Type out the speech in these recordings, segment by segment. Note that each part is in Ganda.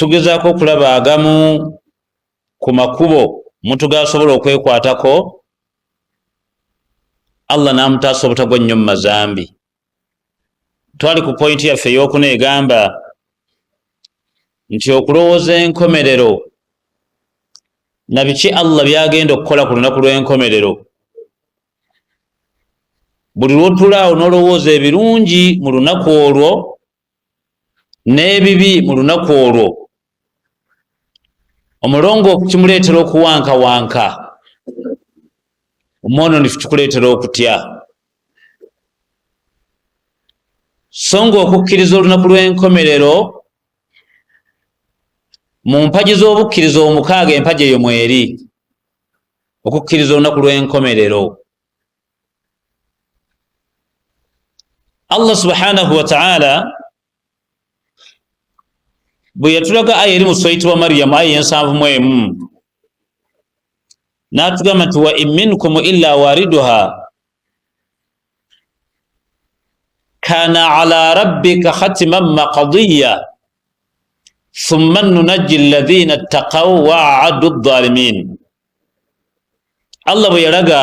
tugezaako okulaba agamu ku makubo omuntu gasobola okwekwatako Allah namutaasa obutagwa nnyo mu mazambi. Twali ku pointi yaffe ey'okuna egamba nti okulowooza enkomerero na biki Allah byagenda okukola ku lunaku lw'enkomerero. Buli lwotulaawo n'olowooza ebirungi mu lunaku olwo n'ebibi mu lunaku olwo, omulongo kimuleetera okuwankawanka, omwonoonifu kikuleetera okutya. So nga okukkiriza olunaku lw'enkomerero mu mpagi z'obukkiriza omukaaga empagi eyo mweri, okukkiriza olunaku lw'enkomerero. Allah subhanahu wa ta'ala bwe yatulaga aya eri mu Surati wa Maryamu aya 71 n'atugamba nti wa in minkum illa wariduha kana ala rabbika khatiman maqdiya thumma nunajji alladhina ittaqaw wa a'addu adh-dhalimin. Allah bwe yalaga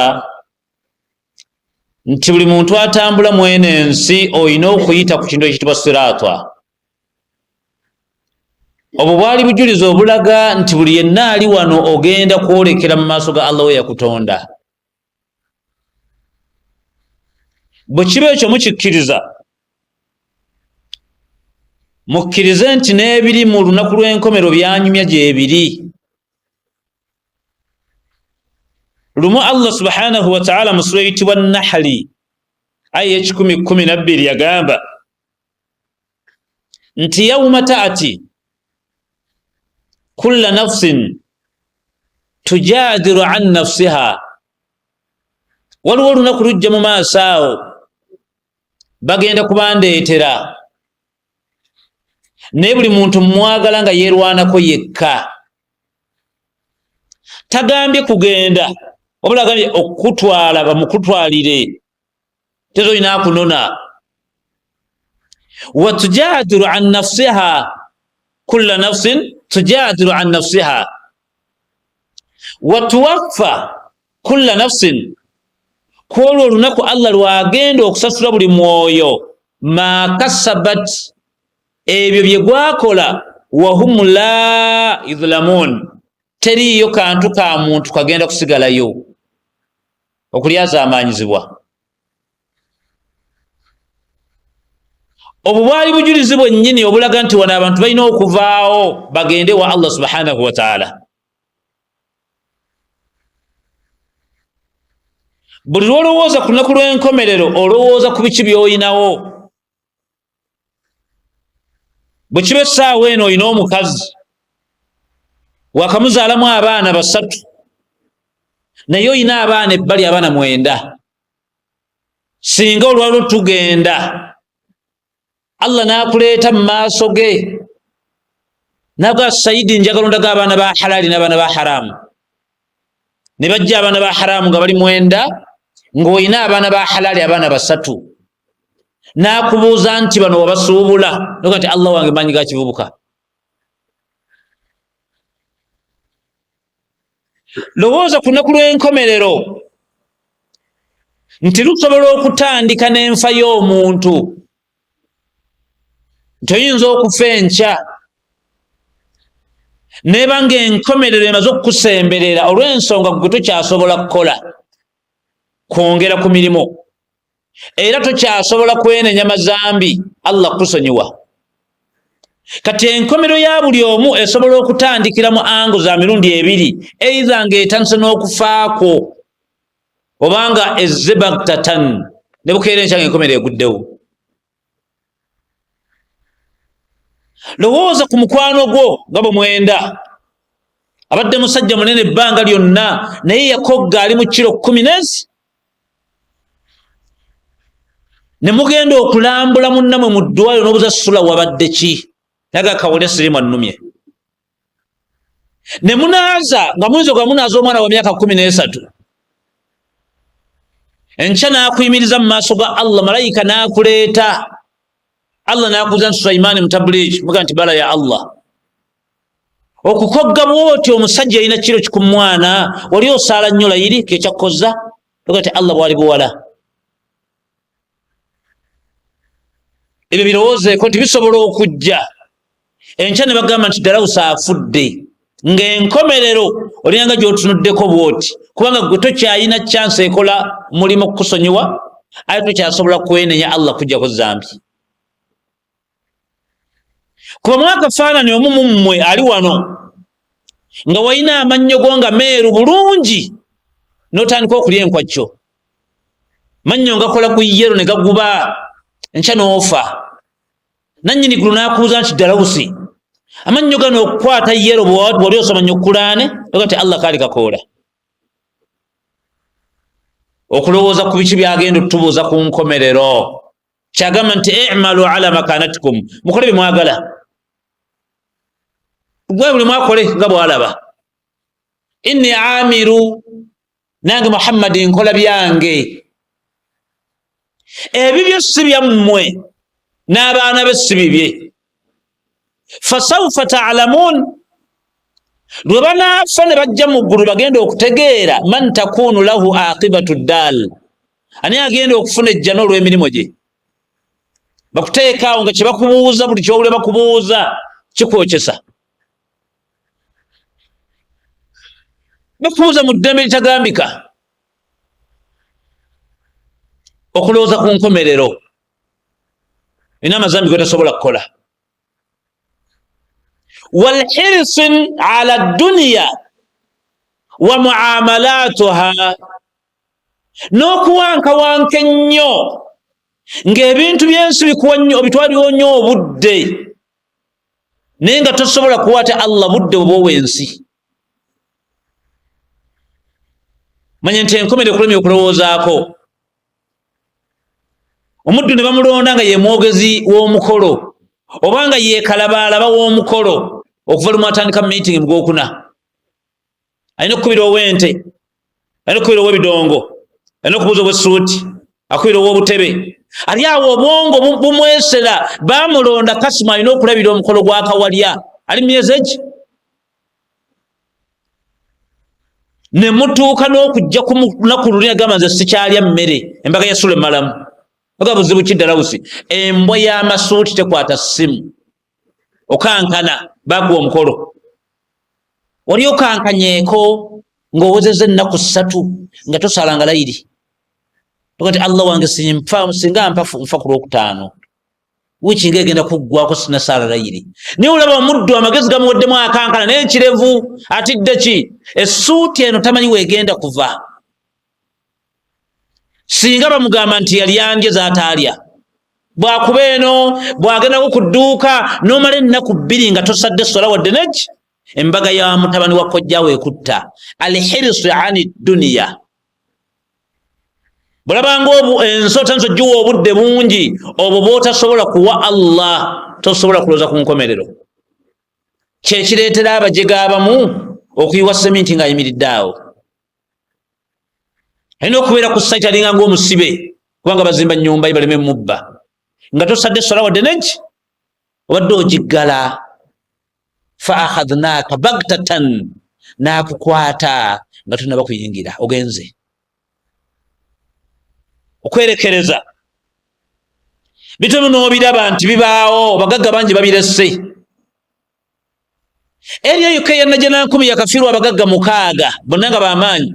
nti buli muntu atambula mu eno ensi olina okuyita ku kintu ekitibwa siraata. Obwo bwali bujulizi obulaga nti buli yenna ali wano ogenda kwolekera mu maaso ga Allah we yakutonda. Bwe kiba ekyo mukikkiriza, mukkirize nti n'ebiri mu lunaku lw'enkomero byanyumya gyebiri. Lumu Allah subhanahu wa ta'ala mu sura eyitibwa Nahali aya 10:12 yagamba nti yawma ta'ati kulla nafsin tujadiru an nafsiha, waliwo olunaku lujja mu maaso awo bagenda kubandeetera naye buli muntu mwagala nga yeerwanako yekka, tagambye kugenda wabula agambye okutwala bamukutwalire, tezolina akunona. wa tujadiru an nafsiha, kulla nafsin tujadiru an nafsiha wa tuwaffa kulla nafsin, kwolwo olunaku Allah lwagenda okusasula buli mwoyo ma kasabat, ebyo bye gwakola, wa hum la yuzlamun, teriyo kantu ka muntu kagenda kusigalayo okulyazaamanyizibwa. Obwo bwali bujulizi bwennyini obulaga nti wano abantu balina okuvaawo bagende wa Allah subhanahu wa ta'ala. Buli lwolowooza ku lunaku lw'enkomerero olowooza ku biki by'olinawo. Bwe kiba essaawa eno olina omukazi wakamuzaalamu abaana 3 naye olina abaana ebbali abaana 9, singa olwalwo tugenda Allah n'akuleeta mu maaso ge naga Saidi njagala ondaga abaana ba halali n'abaana ba haramu, ne bajja abaana ba haramu nga bali 9 ng'olina abaana ba halali abaana 3, n'akubuuza nti bano wabasuubula noga nti Allah wange manyi ga kivubuka. Lowooza ku lunaku lw'enkomerero nti lusobola okutandika n'enfa y'omuntu, nti oyinza okufa enkya neba ng'enkomerero emaze okukusemberera olw'ensonga gwe tokyasobola kukola kwongera ku mirimu era tokyasobola kwenenya mazambi Allah kusonyiwa. Kati enkomero ya buli omu esobola okutandikira mu ango za mirundi 2, either ng'etandise n'okufaako obanga ezze bagtatan ne bukeera enkya ng'enkomero eguddewo. Lowooza ku mukwano gwo nga bwe mwenda, abadde musajja munene ebbanga lyonna naye yakogga ali mu kiro 10 ne mugenda okulambula munnamwe mu ddwaliro n'obuza sula wabadde ki, naga kawulya sirimu annumye, ne munaaza nga muyinza ogwa munaaza omwana wa myaka 13, enkya n'akuyimiriza mu maaso ga Allah, malayika n'akuleeta, Allah n'akuuza nti Sulaimaani mutabuliki muga nti bala ya Allah, okukogga bwoti omusajja alina kiro kikumwana wali osaala nnyo layiri kyekyakoza ogati Allah bwali buwala. Ebyo birowoozeeko nti bisobola okujja enkya ne bagamba nti Darawusi afudde, ng'enkomerero olinanga gy'otunuddeko bwoti kubanga gwe tokyayina chance ekola mulimu okukusonyiwa ate tokyasobola kwenenya Allah kujjako zambi. Kuba mwakafaanani omu mu mmwe ali wano nga walina amannyo go nga meeru bulungi n'otandika okulya enkwacyo, mannyo ngakola ku yero ne gaguba enkya n'ofa. Nannyini ggulu n'akubuuza nti Darawusi, amannyo gano okukwata yero bw'oli osoma nnyo Kulaane ogati Allah kaali kakoola. Okulowooza ku biki byagenda otutubuuza ku nkomerero. Kyagamba nti i'malu ala makanatikum, mukole bye mwagala. Gwe buli mwakole nga bwalaba. Inni amiru, nange Muhammad nkola byange. Ebibyo si byammwe n'abaana be si bibye. Fasawfa ta'lamun, lwe banaafa ne bajja mu ggulu bagenda okutegeera man takunu lahu aqibatu ddal, ani agenda okufuna ejjana olw'emirimu gye. Bakuteekaawo nga kye bakubuuza buli kyowule bakubuuza kikwokyesa. Bakubuuza mu ddembe litagambika. Okulowooza ku nkomerero ina amazambi gotasobola kukola. Walhirsin ala dunya wa muamalatuha, n'okuwankawanka ennyo ng'ebintu by'ensi obitwaliwo nnyo obudde naye nga tosobola kuwaata Allah budde obwowa ensi. Manya nti enkomerero ekulemye okulowoozaako. Omuddu ne bamulonda nga ye mwogezi w'omukolo oba nga ye kalabaalaba w'omukolo okuva lumu atandika meeting mu Gwokuna. Alina okukubira ow'ente, alina okukubira ow'ebidongo, alina okubuuza ow'essuuti, akubira ow'obutebe. Ali awo obwongo bumwesera, baamulonda kasima alina okulabira omukolo gwa kawalya. Ali myezi egi? Ne mutuuka n'okujja ku lunaku luli agamba nze sikyalya mmere, embaga ya Sule malamu. Oga buzibu ki Darawusi? Embwa y'amasuuti tekwata ssimu. Okankana baguwa omukolo. Wali okankanyeeko ng'owezezza ennaku 3 nga tosalanga layiri. Ogati Allah wange singa nfa ku Lwokutaano. Wiiki ng'egenda kuggwako sinnasaala layiri. Naye olaba omuddu amagezi gamuweddemu akankana n'ekirevu atidde ki? Essuuti eno tamanyi weegenda kuva. Singa bamugamba nti yali yandye z'ataalya. Bw'akuba eno bw'agendako ku dduuka n'omala ennaku 2 nga tosadde sola wadde neki, embaga ya mutabani wa kojjawe ekutta. Alhirisu ani dunya. Bulabanga ensi otanso ojjuwa obudde bungi obwo bw'otasobola kuwa Allah, tosobola kulooza ku nkomerero. Kyekireetera abajega abamu okuyiwa seminti ng'ayimiridde awo. Alina okubeera ku site alinga ng'omusibe kubanga bazimba nnyumba ye baleme mubba. Nga tosadde sola wadde neki, obadde ogiggala. Fa akhadnaaka bagtatan, n'akukwata nga tonnaba kuyingira ogenze. Okwerekereza bitono n'obiraba nti bibaawo, bagagga bangi babiresse. Eriya yokka yanajja na 10 yakafiirwa abagagga 6 bonna nga b'amaanyi.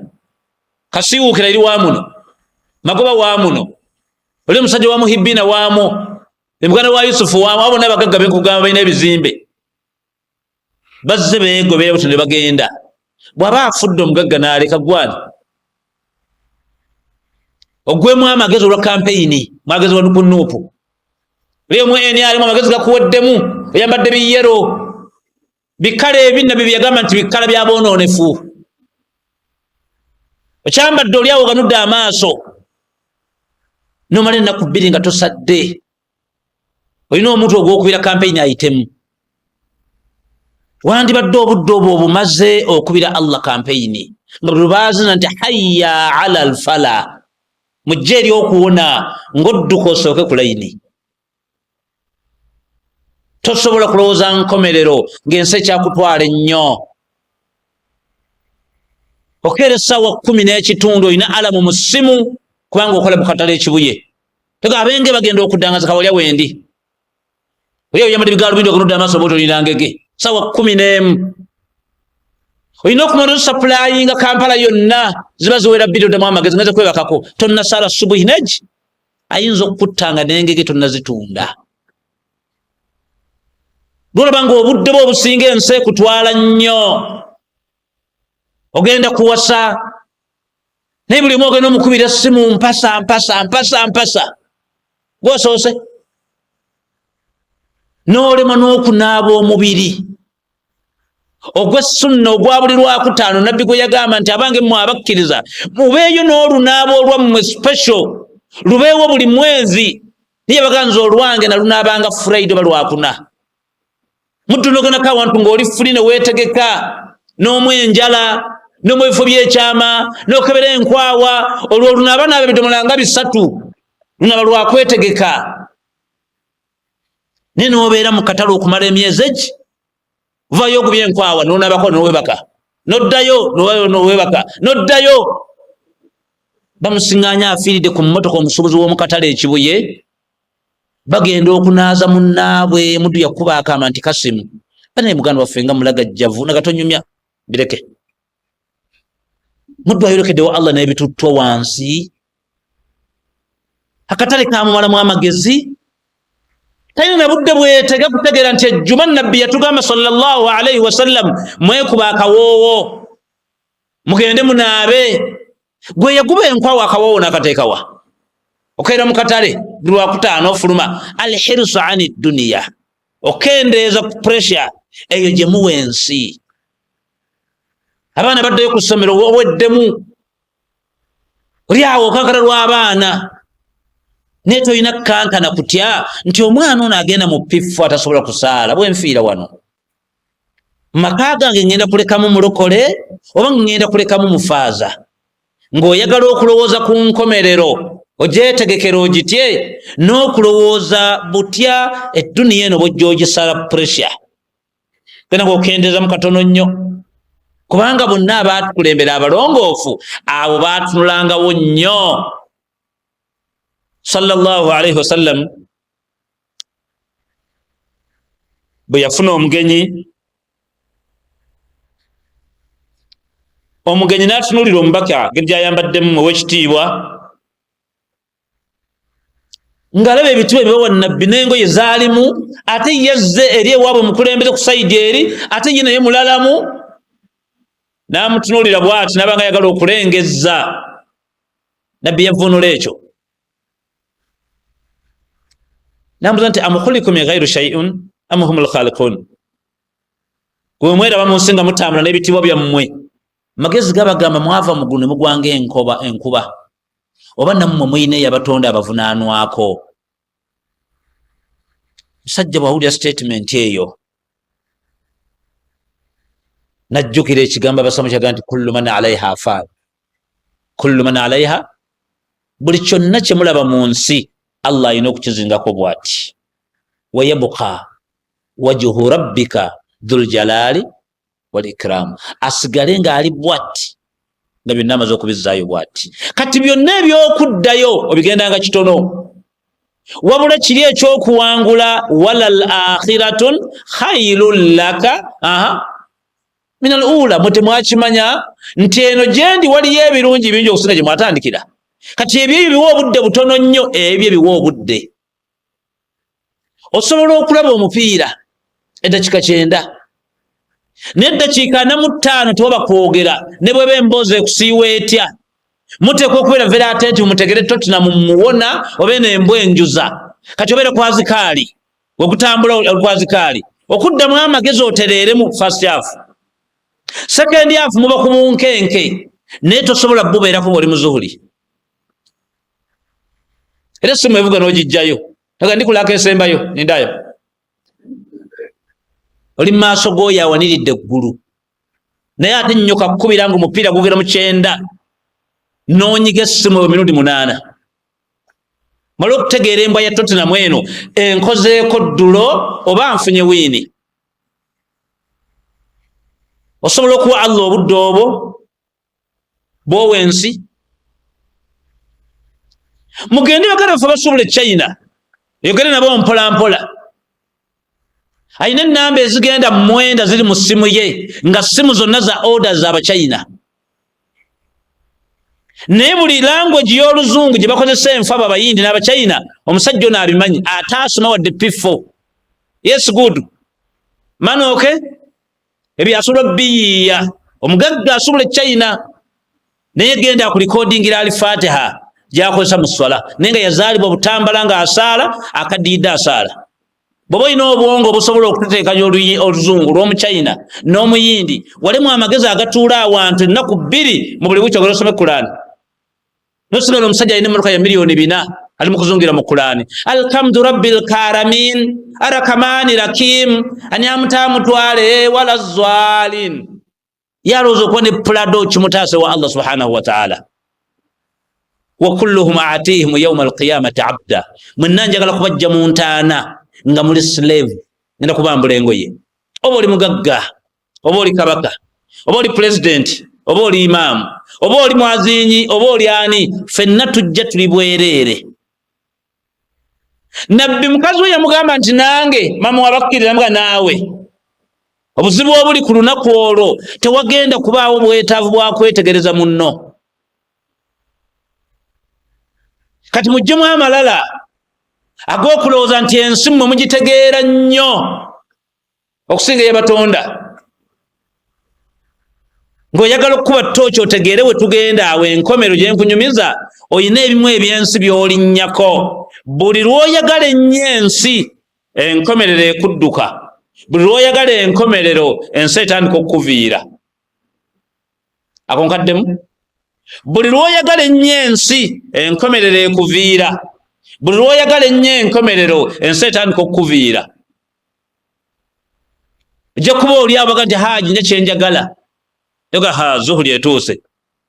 Kasiwuukira eri waamuno, Magoba waamuno, oli omusajja wa Muhibbina waamu, emuganda wa Yusufu waamu, abo bonna abagagga benkugamba balina ebizimbe. Bazze beegoberera buti ne bagenda. Bw'aba afudde omugagga n'aleka gwani. Ogwemu amagezi olwa kampeyini, mwagezi wa nupunupu. Limu alimu amagezi gakuweddemu, oyambadde biyero. Bikala ebinna bye byagamba nti bikala bya boonoonefu. Okyambadde oli awo ganudde amaaso. N'omala ennaku 2 nga tosadde. Olina omuntu ogw'okubira kampeyini ayitemu. Wandibadde obudde obwo obumaze okubira Allah kampeyini. Nga buli baazina nti hayya ala alfala. Mujje eri okuwona ng'odduka osooke ku layini. tosobola kulowooza nkomerero ng'ensi ekyakutwala ennyo. okeera essaawa 10 olina alamu mu ssimu kubanga okola mu katale ekibuye. tega abenge bagenda okuddangaza kawalya wendi oyo oyambadde bigaalubindi okunudda amaaso bwoti olina ngege ssaawa 11. olina okumala osappulayinga Kampala yonna ziba ziwera bbiri oddamu amagezi ngeze kwebakako tonna saala subuhi neji ayinza okukuttanga n'engege tonnazitunda. lwolaba nga obudde bwe obusinga ensi ekutwala nnyo. ogenda kuwasa naye buli omu ogenda omukubira essimu mpasa gwosoose n'olema n'okunaaba omubiri ogw'essunna ogwa buli Lwakutaano. nabbi gwe yagamba nti abange mmwe abakkiriza mubeeyo n'olunaaba olwammwe special lubeewo buli mwezi. niye baganza olwange nalunaabanga Friday oba Lwakuna. muddu n'ogendako awantu ng'oli fuli ne weetegeka n'omwenjala n'omu bifo by'ekyama n'okebera enkwawa olwo olunaaba naaba ebidomola nga 3 lunaaba lwakwetegeka. naye n'obeera mu katale okumala emyezi egi vayo okubya enkwawa n'onaabako n'owebaka n'oddayo n'owebaka n'oddayo. bamusiŋŋaanya afiiridde ku mmotoka omusuubuzi w'omu katale ekibuye bagenda okunaaza munnaabwe muddu yakuba akama nti Kasimu banaye muganda waffe nga mulagajjavu nagatonyumya bireke. muddu ayolekeddewo Allah n'ebituttwa wansi. akatale kamumalamu amagezi talina na budde bwetega kutegeera nti ejjuma nabbi yatugamba sallallahu alaihi wasallam mwekuba akawoowo mugende munaabe. gwe yaguba enkwawo akawoowo n'akateekawa okeera mu katale buli Lwakutaano ofuluma alhirsu ani duniya okendeeza ku pressure eyo gye muwa ensi. abaana baddayo ku ssomero oweddemu oli awo okankana lw'abaana naye tolina kankana kutya nti omwana ono agenda mu pifu atasobola kusaala bwenfiira wano maka gange ngenda kulekamu mulokole oba ngenda kulekamu mufaaza. ng'oyagala okulowooza ku nkomerero ogyetegekera ogitye n'okulowooza butya edduniya eno bw'ojja ogisala pressure. genda ng'okendeeza mu katono nnyo kubanga bonna abaatukulembera abalongoofu abo baatunulangawo nnyo. sallallahu alaihi wasallam bwe yafuna omugenyi n'atunuulira omubaka ngeri gy'ayambaddemu ow'ekitiibwa ng'alaba ebituba ebibawa nabbi n'engoye zaalimu ate yazze eri ewaabwe mukulembeze ku sayidi eri ate ye naye mulalamu. n'amutunuulira bw'ati n'abanga ayagala okulengezza. nabbi yavvuunula ekyo n'amubuuza nti amukhulikum min ghayri shay'in am humul khaliqun. gwe mweraba mu nsi nga mutambula n'ebitiibwa byammwe magezi gabagamba mwava mu ggulu ne mugwanga enkuba oba nammwe muyina eyabatonda abavunaanwako. musajja bwawulira statement eyo najjukira ekigambo abasamu kyaga nti kullu man alaiha fan. kullu man alaiha buli kyonna kye mulaba mu nsi Allah alina okukizingako bw'ati wayabuka wajhu rabbika dhul jalali wal ikram. asigale ng'ali bw'ati nga byonna amaze okubizzaayo bw'ati. kati byonna ebyokuddayo obigendanga kitono wabula kiri ekyokuwangula walal akhiratun khayrun laka min al ula. mwe temwakimanya nti eno gyendi waliyo ebirungi bingi okusinga gye mwatandikira. kati ebyo biwa obudde butono nnyo ebyo biwa obudde. osobola okulaba omupiira eddakiika 9 n'eddakiika 45 tewaba kwogera ne bweba emboozi ekusiiwa etya. muteekwa okubeera very attentive mutegere Tottenham muwona oba n'embwa enjuza. kati obeera kwazikaali wekutambula kwazikaali okuddamu amagezi otereeremu first half. second half muba ku munkenke naye tosobola bubeerako bw'oli muzuhuli. era essimu evuga n'ogijjayo aga ndikulako esembayo nindayo oli mu maaso g'oyo awaniridde eggulu naye ate nnyoka kkubira nga omupiira gugera mu 9 n'onyiga essimu emirundi 8 malo okutegeera embwa ya Tottenham eno enkozeeko ddulo oba nfunye wiini. Osobola okuwa Allah obudde obwo bwowa ensi. Mugende bagala fe basobola China yogere nabo mpola mpola. Ayina ennamba ezigenda mwenda ziri mu ssimu ye nga ssimu zonna za orders za Abachina. Naye buli language y'oluzungu gye bakozesa enfaba Abayindi n'Abachina omusajja ono abimanyi ate asoma wadde P4. Yes good man okay. Ebyo asobola biyiiya omugagga asobola China naye genda akulikodingira Al-Fatiha gy'akozesa mu swala naye nga yazaalibwa butambala nga asaala akadiida asaala. Bw'oba olina obwongo obusobola okuteekayo oluzungu lw'Omuchina n'Omuyindi walemu amagezi agatuula awantu ennaku 2 mu buli wiki ogenda osome Qur'an. Nosigala omusajja alina emmotoka ya miliyoni 4 ali mu kuzungira mu Qur'an. Alhamdu rabbil karamin arakamani rakim anyamuta mutwale wala zwalin. Yalowooza okuba ne Prado kimutaase wa Allah subhanahu wa ta'ala. Wa kulluhum aatihim yawma alqiyamati abda. Mwenna njagala kubajja mu ntaana nga muli slave ngenda kubambula engoye. Oba oli mugagga, oba oli kabaka, oba oli president, oba oli imaamu, oba oli mwazinyi, oba oli ani, ffenna tujja tuli bwereere. Nabbi mukazi we yamugamba nti nange mama wabakkirira mga naawe obuzibu obuli ku lunaku olwo tewagenda kubaawo bwetaavu bwa kwetegereza munno. Kati mujjemu amalala ag'okulowooza nti ensi mmwe mugitegeera nnyo okusinga eyabatonda. Ng'oyagala okukuba ttooki otegeere we tugenda awo enkomero gye nkunyumiza oyina ebimu eby'ensi by'olinnyako. Buli lw'oyagala ennyo ensi enkomerero ekudduka. Buli lw'oyagala enkomerero ensi etandika okukuviira. Ako nkaddemu? Buli lw'oyagala ennyo ensi enkomerero ekuviira. Buli lw'oyagala ennyo enkomerero ensi etandika okukuviira. Ojja kuba oli abaga nti Haji nja kyenjagala. Yoga zuhuli etuuse.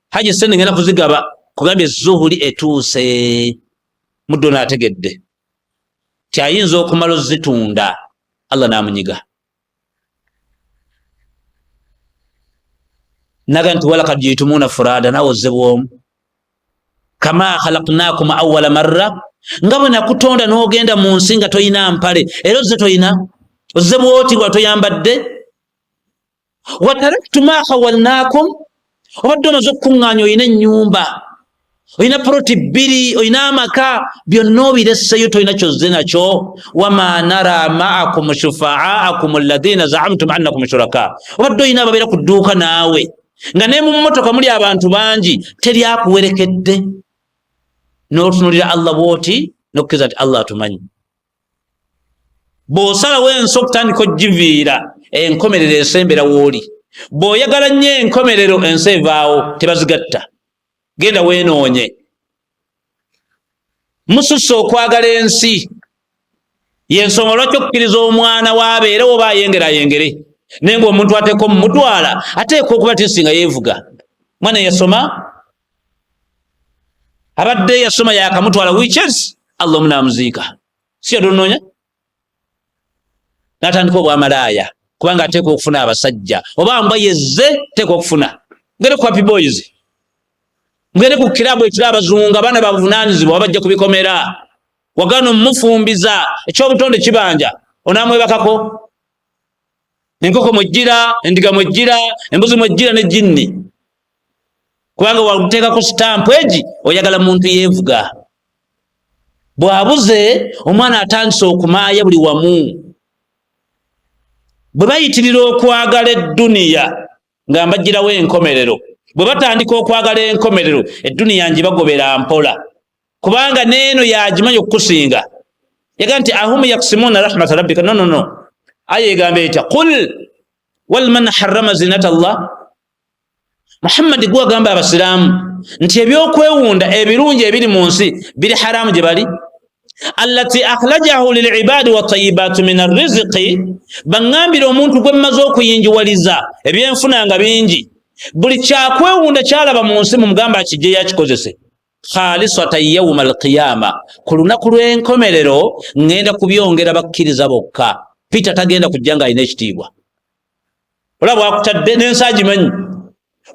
Haji sente ngenda kuzigaba kugambye zuhuli etuuse. Muddo n'ategedde ti ayinza okumala ozitunda Allah n'amunyiga. Naga nti walaqad jitumuna furada nawe ozze bw'omu kama khalaqnakum awwala marra nga bwe nakutonda n'ogenda mu nsi nga toyina mpale era ozze toyina ozze bw'oti nga toyambadde. Wa taraktu ma khawalnakum obadde omaze okukuŋŋaanya oyina ennyumba oyina ploti 2 oyina amaka byonna obiresseyo toyina kyozze nakyo. Wama nara ma'akum shufa'aakum alladhina za'amtum annakum shuraka obadde oyina ababeera ku dduuka naawe nga ne mu mmotoka muli abantu bangi teri akuwerekedde n'otunuulira Allah bw'oti n'okkiriza nti Allah atumanyi. Bw'osalawo ensi okutandika ogiviira enkomerero esembera w'oli. Bw'oyagala nnyo enkomerero ensi evaawo tebazigatta. Genda weenoonye. Mususse okwagala ensi y'ensonga lwaki okukkiriza omwana w'abeere oba ayengere naye ng'omuntu ateeka omumutwala ateeka okuba tisinga yeevuga. Mwana yasoma abadde yasoma yakamutwala weekends Allah omunaamuziika si yadonoonya n'atandika obwamalaaya kubanga ateeka okufuna abasajja oba mbwa yezze teeka okufuna. Ngende ku Happy Boys, ngende ku kirabu ekira abazungu abaana babuvunaanyizibwa bajja kubikomera. Wagano mufumbiza ekyobutonde kibanja onaamwebakako. Enkoko mwejjira, endiga mwejjira, embuzi mwejjira ne jinni. Kubanga wateekako sitampu egi oyagala muntu yeevuga. Bw'abuze omwana atandise okumaaya buli wamu. Bwe bayitirira okwagala edduniya nga mbagirawo enkomerero. Bwe batandika okwagala enkomerero edduniya ngibagobera mpola. Kubanga neeno yagimanyi okukusinga. Yaga nti ahum yaksimuna rahmata rabbika. No. Aya egamba etya qul wal man harrama zinata Allah. Muhammad gwe agamba abasiraamu nti ebyokwewunda ebirungi ebiri mu nsi biri haramu gye bali. Allati akhlajahu lilibadi watayibatu min arrizqi. Bangambira omuntu gwe mmaze okuyinjiwaliza ebyenfuna nga bingi. Buli kyakwewunda kyalaba mu nsi mumugamba akijje yakikozese. khalisatan yawma alqiyama ku lunaku lw'enkomerero ngenda kubyongera bakkiriza bokka. Peter tagenda kujja nga alina ekitiibwa. Olaba bwakutadde n'ensagimanyi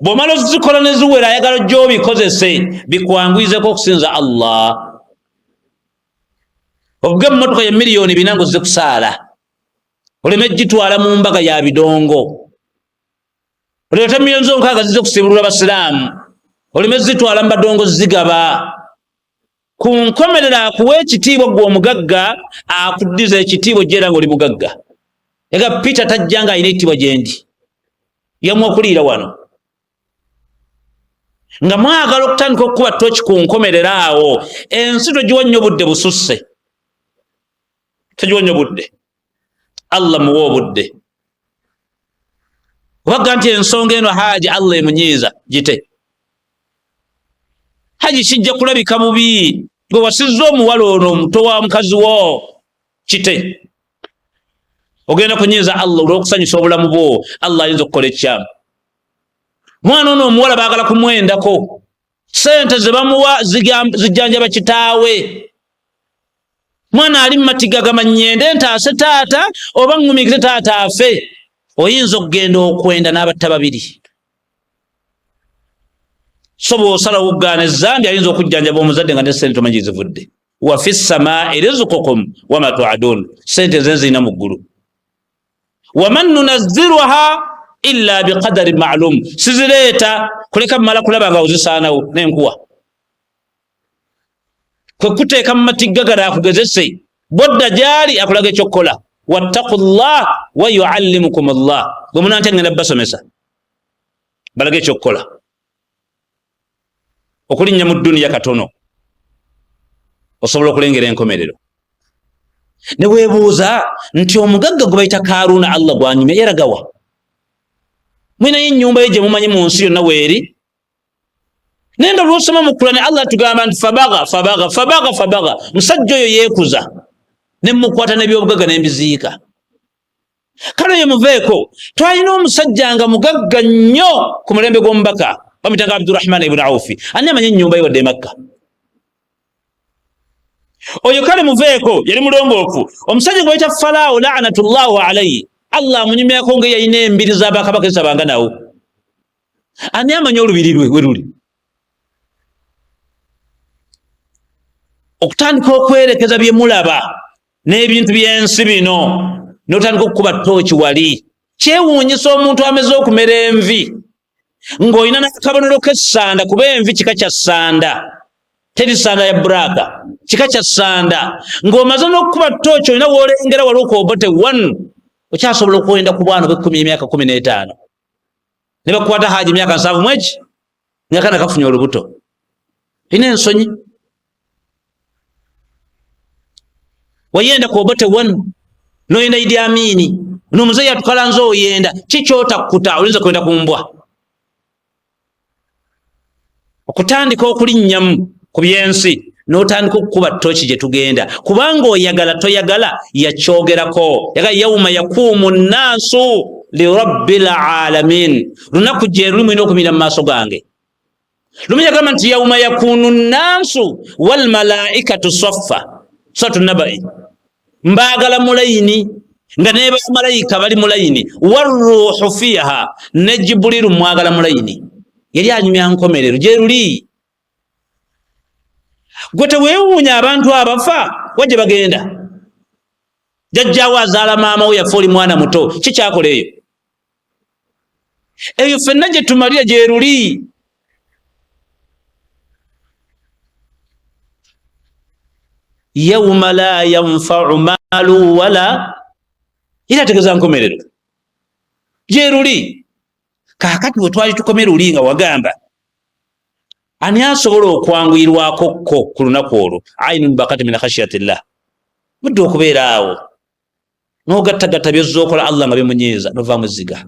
bw'omala ozikola ne ziwera ayagala ojja obikozese bikwanguyizeko okusinza Allah. Ovuge emmotoka ya miliyoni 4 ng'ozze kusaala oleme gitwala mu mbaga ya bidongo. Oleeta miliyoni zo 6 zizze kusibulula basiraamu oleme zitwala mu badongo zigaba. Ku nkomerero akuwa ekitiibwa gwe omugagga akuddiza ekitiibwa ojja era ng'oli mugagga. Ega Peter tajja nga alina ekitiibwa gyendi yamu okuliira wano nga mwagala okutandika okukuba toki ku nkomerero awo. Ensi togiwa nnyo budde bususse, togiwa nnyo budde. Allah muwa obudde. Wagga nti ensonga eno Haji Allah emunyiiza gite. Haji kijja kulabika bubi gwe wasizza omuwala ono omuto wa mukazi wo kite. Ogenda kunyiiza Allah olw'okusanyusa obulamu bwo. Allah ayinza okukola ekyamu. Mwana ono omuwala baagala kumwendako, sente ze bamuwa zijjanjaba kitaawe. Mwana ali mu matiga gamanyende ntaase taata oba nŋumiikire taata afe. Oyinza okugenda okwenda n'abatta babiri. So bw'osalawo okugaana ezambi ayinza okujjanjaba omuzadde nga ne sente tomanyi zivudde. Wa fi ssamaa'i rizqukum wa ma tu'adun. Sente ze zirina mu ggulu. Wa man nunazziruha illa biqadarin ma'lum. Sizireeta kuleka mmala kulaba nga ozisaanawo n'enkuwa. Kwe kuteeka mu matigga gala akugezese bodda gyali akulaga ekyokkola. Wattaqullah wa yuallimukumullah. Bwe munanti ngenda basomesa balaga ekyokkola. Okulinnya mu dduniya katono osobola okulengera enkomerero. Ne weebuuza nti omugagga gwe bayita Kaaruuna Allah gwanyumya yaragawa? Mwinayo ennyumba ye gye mumanyi mu nsi yonna weeri. Nenda lw'osoma mu Kurani Allah tugamba nti fabaga. Musajja oyo yeekuza ne mukwata n'ebyobugagga n'embiziika. Kale ye muveeko twalina omusajja nga mugagga nnyo ku mulembe gw'omubaka bamuyitanga Abdurrahman ibn Awfi. Ani amanyi ennyumba ye wadde e Makka? Oyo kale muveeko yali mulongoofu. Omusajja gwe bayita Falaawo la'natullahu alayhi Allah amunyumyako nga yalina embiri z'abakabaka ezisabanga nawo. Ani amanyi olubiri lwe we luli? Okutandika okwerekeza bye mulaba n'ebintu by'ensi bino n'otandika okukuba tooki wali. Kyewuunyisa omuntu ameze okumera envi ng'olina n'akabonero k'essanda, kuba envi kika kya ssanda, teri ssanda ya buraaka, kika kya ssanda. Ng'omaze n'okukuba tooki olina w'olengera wali okwobote wanu okyasobola okwenda ku bwana bw'ekkumi emyaka 15 ne bakukwata Haji emyaka 7 mweki nga kana kafunye olubuto. Ina ensonyi wayenda kwobote wanu noyenda Idi Amini n'omuzeeyi atukala nze oyenda kikyota oyinza kwenda ku mbwa. Okutandika okulinnyamu ku byensi n'otandika okukuba tooki gye tugenda kubanga oyagala toyagala yakyogerako. Yaga yawma yakuumu nnaasu lirabbil alamin. Lunaku gye luli mulina okumira mu maaso gange. Lumu yagamba nti yawma yakunu nnaasu wal malaikatu saffa. Suratu Nabai. Mbaagala mulayini nga ne bamalayika bali mulayini. Warruuhu fiiha ne Jibuliru mwagala mulayini. Yali anyumya nkomerero gye luli. Gwe teweewuunya abantu abafa wajje bagenda. Jajjaawo azaala maama we yafa oli mwana muto kikyakola eyo. Eyo ffenna gye tumalira gye luli. Yawma la yanfa'u maalu wala. Ira tegeza nkomerero gye luli. Kaakati bwe twali tukomera oli nga wagamba ani asobola okwanguyirwako ku lunaku olwo? Aynun bakati min khashyatillah. Budde okubeera awo n'ogattagatta by'ozzookola Allah nga bimunyiiza novaamu ezziga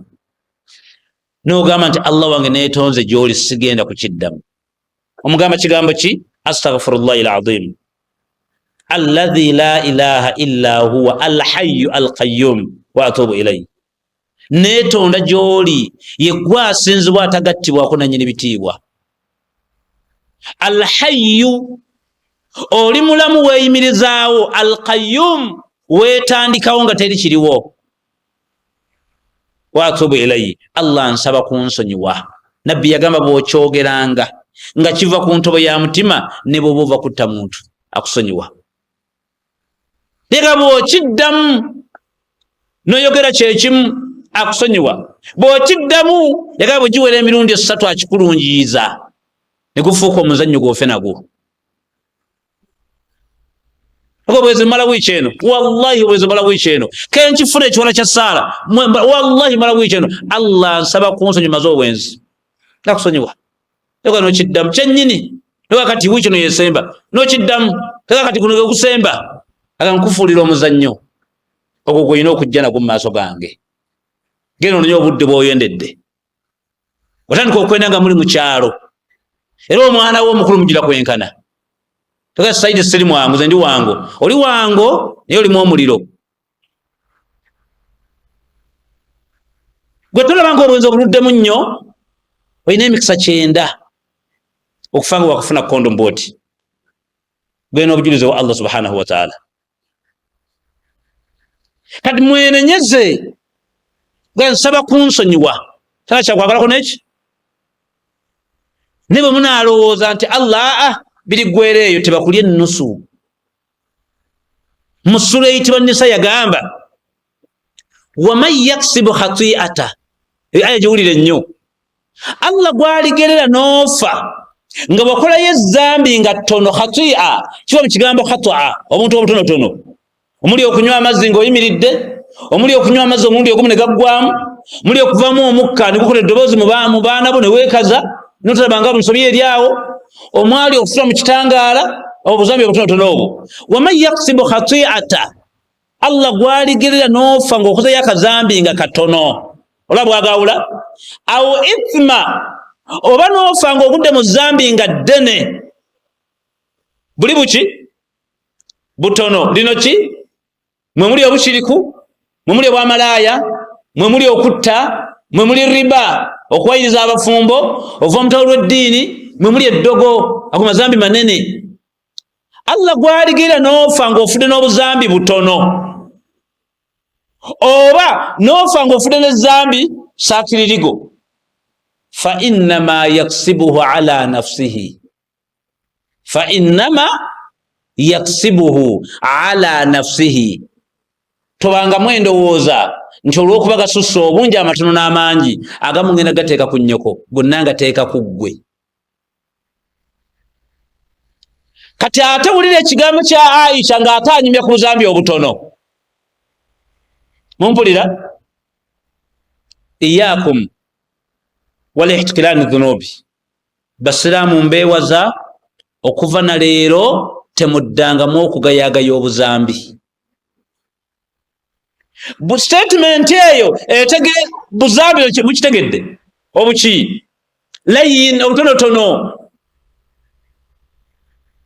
n'ogamba nti Allah wange neetonze gy'oli sigenda kukiddamu. Omugamba kigambo ki? Astaghfirullahi al-azim alladhi la ilaha illa huwa al-hayyu al-qayyum wa atubu ilayhi. Neetonda gy'oli ye gwe asinzibwa atagattibwako nannyini bitiibwa. alhayyu oli mulamu weeyimirizaawo, alqayyum weetandikawo nga teri kiriwo. wa atubu ilayhi, Allah nsaba kunsonyiwa. Nabbi yagamba bw'okyogeranga nga kiva ku ntobo ya mutima ne bw'oba ova kutta muntu akusonyiwa. Lega bw'okiddamu n'oyogera kyekimu akusonyiwa. Bw'okiddamu yagamba bwe giwera emirundi 3 akikulungiyiza ne gufuuka omuzannyo gw'ofe nagwo. Bwezi mala wiiki eno, wallahi bwezi mala wiiki eno, kenkifuna ekiwala kya Saara, wallahi mala wiiki eno, Allah nsaba kunsonyimaza obwenzi. Nakusonyiwa. Ego n'okiddamu kyennyini, ego kati wiiki eno yesemba, n'okiddamu, ego kati guno gusemba, aga nkufuulira omuzannyo. Ogwo gw'olina okujja nagwo mu maaso gange. Genda ononye obudde bw'oyendedde. Otandika okwenda nga muli mu kyalo. Era omwana wo omukulu mugira kwenkana. Toka Saidi siri mwangu, nze ndi wango. Oli wango naye olimu omuliro. Gwe tolaba ng'obwenzi obuluddemu nnyo, olina emikisa 9 okufa nga wakufuna condom boat. Gwe n'obujulizi wa Allah subhanahu wa ta'ala. Kati mwenenyeze gwe nsaba kunsonyiwa. Tana kyakwagalako neki? Ne bwe munaalowooza nti Allah biri gwere eyo tebakulya ennusu. Mu sura eyitibwa Nisa yagamba waman yaksibu khati'ata, aya giwulire nnyo. Allah gwaligerera n'ofa nga bwakolayo ezzambi nga ttono. Khati'a kiba mu kigambo khata'a, omuntu obutonotono, omuli okunywa amazzi ng'oyimiridde, omuli okunywa amazzi omulundi ogumu ne gaggwamu, omuli okuvaamu omukka ne gukola eddoboozi mu baana bo ne weekaza notalabanga musobye eri awo, omwali okufuna mu kitangaala, obuzambi obutonotono obwo. Waman yaksibu khati'ata, Allah gwaligerera n'ofa ng'okozeyo akazambi nga katono. Olaba bwagawula? Awo ithma, oba n'ofa ng'ogudde mu zambi nga ddene. Buli buki? Butono. Lino ki? Mwe muli obushiriku, mwe muli obwamalaaya, mwe muli okutta, mwe muli riba, okuwayiriza abafumbo, ova omutalo lw'eddiini, mwe muli eddogo, ago mazambi manene. Allah gwaligira n'ofa ng'ofudde n'obuzambi butono, oba n'ofa ng'ofudde n'ezzambi saakiririgo. Fa innama yaksibuhu ala nafsihi, fa innama yaksibuhu ala nafsihi. Tobanga mwendowooza nti olw'okuba gasusse obungi amatono n'amangi agamu ngenda gateeka ku nnyoko, gonna ngateeka ku ggwe. Kati ate wulira ekigambo kya Aisha ng'ate anyumya ku buzambi obutono. Mumpulira? Iyakum wala ihtikilani dhunubi. Basiraamu mbeewaza okuva na leero temuddangamu okugayagaya obuzambi. Bu statement eyo etege buzambi mukitegedde obuki layin obutonotono.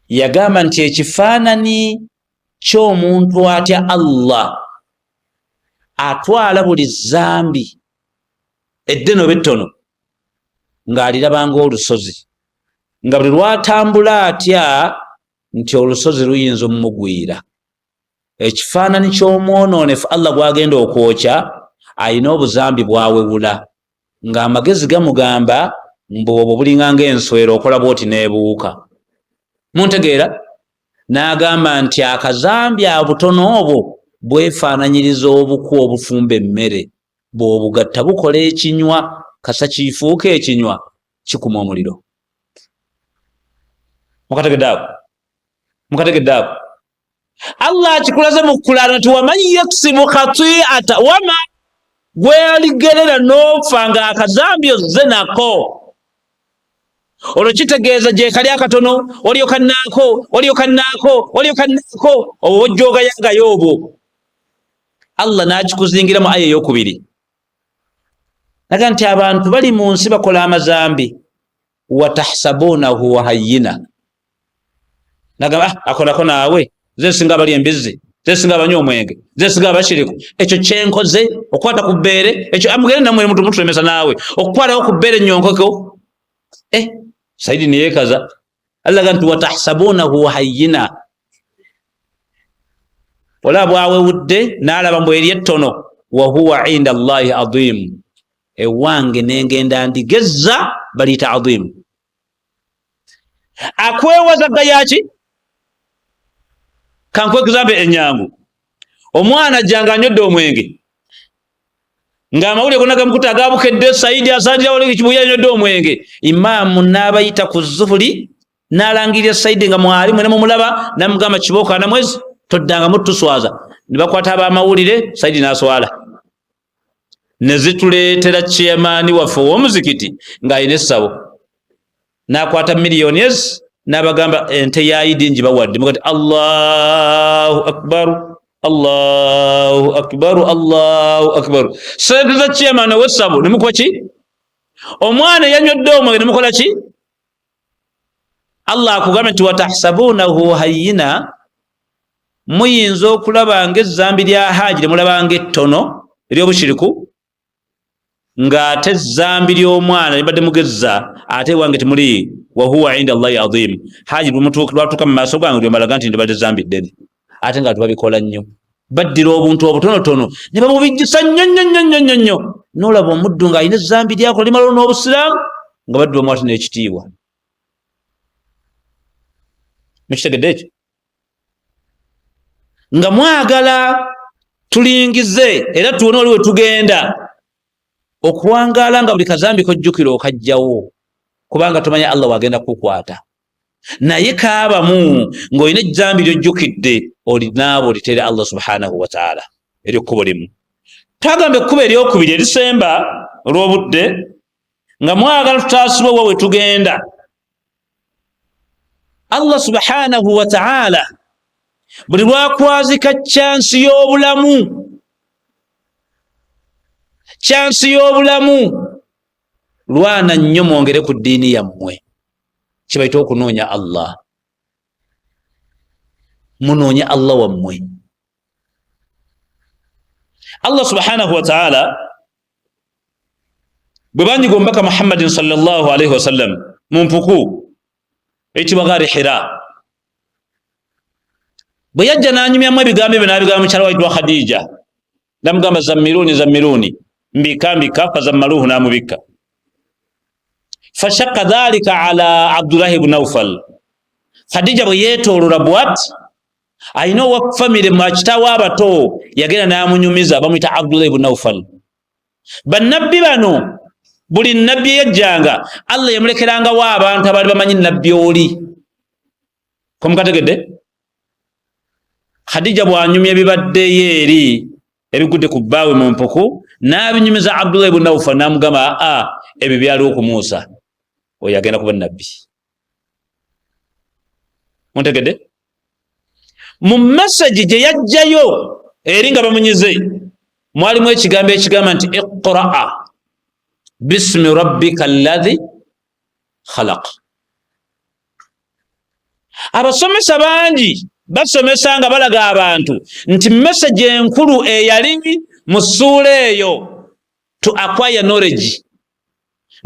Yagamba nti ekifaananyi ky'omuntu atya Allah atwala buli zambi eddene oba ettono ng'alirabanga olusozi, nga buli lwatambula atya nti olusozi luyinza omumugwira. Ekifaananyi ky'omwonoonefu Allah gwagenda okwokya ayina obuzambi bwawewula, ng'amagezi gamugamba mbwobwo bulinga ng'enswera okola bw'oti n'ebuuka. Muntegeera? N'agamba nti akazambi abutono obwo bwefaananyiriza obuku obufumba emmere, bw'obugatta bukola ekinywa, kasa kifuuka ekinywa kikuma omuliro. Mukategedde ako? Allah akikulaze mu Qur'an nti waman yaksibu khati'ata, wama gwaligerera n'ofa nga akazambi ozze nako. Olwo kitegeeza gye kali akatono, waliyo kannaako, waliyo kannaako, waliyo kannaako, obwo ojjoogayagayo obwo. Allah n'akikuzingira mu aya ey'okubiri. Naga nti abantu bali mu nsi bakola amazambi, watahsabunahu hayyina. Naga akolako naawe, nze singa abali embizzi, nze singa abanywa omwenge, nze singa abashiriku. Ekyo kyenkoze okukwata ku bbeere, ekyo amugere namwe mutulemesa naawe okukwatawo ku bbeere ennyonkoke. Saidi ne yeekaza Allah gantu watahsabunahu hayyina wala bwawe wudde nalaba mbu eri ettono wa huwa inda Allahi adhim ewange nengenda ndigezza balita adhim akwewaza gayaki kankwe kizambe enyangu omwana janga anyodde omwenge ng'amawulire gonna gamukuta agabukedde Saidi asandira wali kibuya anyodde omwenge imamu n'abayita ku zuhuli n'alangirira Saidi nga mwalimu ne mumulaba namugamba kibooka na mwezi toddanga mutuswaza ne bakwata ab'amawulire Saidi n'aswala ne zituleetera chairman waffe w'omuzikiti ng'ayina essabo n'akwata millionaires n'abagamba ente ya Idi ngibawadde mugati Allahu akbar Allahu akbar Allahu akbar sente chairman w'essabo ne mukola ki omwana yanywedde omwenge ne mukola ki Allah akugamba nti watahsabunahu hayyina muyinza okulaba ng'ezzambi lya haji ne mulaba ng'ettono ery'obushiriku ng'ate ezzambi ly'omwana libadde mugezza ate wange temuli wa huwa inda Allahi adhim haji lwatuuka mu maaso gange lyomalaga nti ndibadde zambi ddene ate nga tubabikola nnyo baddira obuntu obutonotono ne bamubijjisa nnyo n'olaba omuddu ng'alina ezzambi lyakola limalawo n'obusiraamu nga baddu bamuwata n'ekitiibwa mukitegedde ekyo nga mwagala tulingize era tuwone waliwe tugenda okuwangaala nga buli kazambi kojjukira okajjawo kubanga tomanya Allah wagenda kukwata naye kaabamu ng'olina ejjambi lyojjukidde olinaabo litere Allah subhanahu wa ta'ala eryokkubo limu tagambe ekkubo eryokubiri erisemba olw'obudde nga mwagala tutaasibwa wawe tugenda Allah subhanahu wa ta'ala buli lwakwazika chansi y'obulamu lwana nnyo mwongere ku ddiini yammwe kibaita okunoonya Allah munoonye Allah wammwe Allah subhanahu wa ta'ala bwe banyiga omubaka Muhammadin sallallahu alaihi wasallam mu mpuku ekitibwa gaari Hira bwe yajja n'anyumyamu ebigambo ebyo n'abigamba mukyala wayitibwa Khadija namugamba zammiruni mbika fazammaluhu n'amubikka fashakka dhalika ala Abdullah ibn Nawfal Khadija bwe yeetoolola bwat ayina owa famire mu kitaawe abato yagenda n'amunyumiza bamuyita Abdullah ibn Nawfal bannabbi bano buli nabbi eyajjanga Allah yamulekerangawo abantu abaali bamanyi nabbi oli komukategedde Khadija bw'anyumya ebibaddeyo eri ebigudde ku bbaawe mu mpuku n'abinyumiza Abdullah ibn Nawfal n'amugamba ebyo byaliwo ku Muusa oyo agenda kuba nabbi muntegedde mu message gye yajjayo eri nga bamunyize mwalimu ekigambo ekigamba nti iqra'a bismi rabbika alladhi khalaq abasomesa bangi basomesa nga balaga abantu nti message enkulu eyali mu ssuula eyo to acquire knowledge